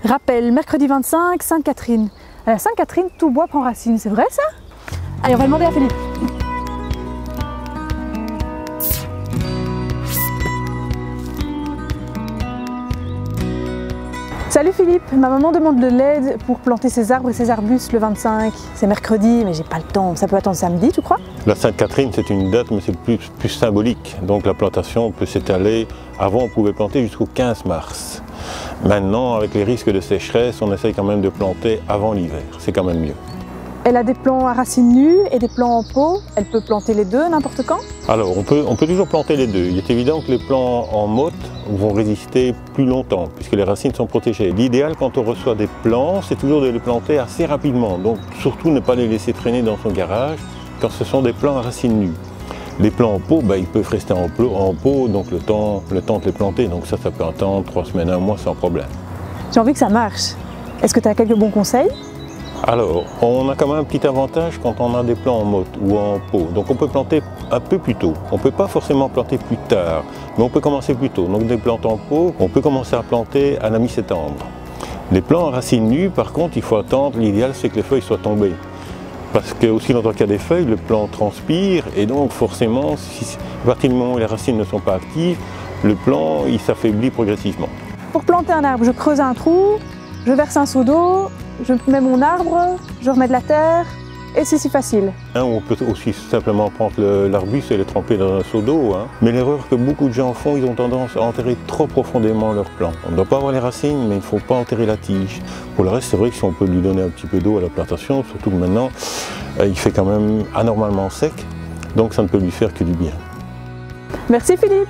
Rappel, mercredi 25, Sainte-Catherine. À la Sainte-Catherine, tout bois prend racine, c'est vrai ça? Allez, on va demander à Philippe. Salut Philippe, ma maman demande de l'aide pour planter ses arbres et ses arbustes le 25. C'est mercredi, mais j'ai pas le temps. Ça peut attendre samedi, tu crois? La Sainte-Catherine, c'est une date, mais c'est plus symbolique. Donc la plantation peut s'étaler. Avant, on pouvait planter jusqu'au 15 mars. Maintenant, avec les risques de sécheresse, on essaye quand même de planter avant l'hiver. C'est quand même mieux. Elle a des plants à racines nues et des plants en pot. Elle peut planter les deux n'importe quand? Alors, on peut toujours planter les deux. Il est évident que les plants en motte vont résister plus longtemps, puisque les racines sont protégées. L'idéal, quand on reçoit des plants, c'est toujours de les planter assez rapidement. Donc, surtout ne pas les laisser traîner dans son garage quand ce sont des plants à racines nues. Les plants en pot, ils peuvent rester en pot, donc le temps de les planter. Donc ça peut attendre 3 semaines, 1 mois sans problème. J'ai envie que ça marche. Est-ce que tu as quelques bons conseils? Alors, on a quand même un petit avantage quand on a des plants en motte ou en pot. Donc on peut planter un peu plus tôt. On ne peut pas forcément planter plus tard, mais on peut commencer plus tôt. Donc des plantes en pot, on peut commencer à planter à la mi-septembre. Les plants à racines nues, par contre, il faut attendre. L'idéal, c'est que les feuilles soient tombées. Parce que aussi longtemps qu'il y a des feuilles, le plant transpire et donc forcément, à partir du moment où les racines ne sont pas actives, le plant il s'affaiblit progressivement. Pour planter un arbre, je creuse un trou, je verse un seau d'eau, je mets mon arbre, je remets de la terre et c'est si facile. On peut aussi simplement prendre l'arbuste et le tremper dans un seau d'eau. Mais l'erreur que beaucoup de gens font, ils ont tendance à enterrer trop profondément leur plant. On ne doit pas avoir les racines, mais il ne faut pas enterrer la tige. Pour le reste, c'est vrai que si on peut lui donner un petit peu d'eau à la plantation, surtout que maintenant, il fait quand même anormalement sec, donc ça ne peut lui faire que du bien. Merci Philippe.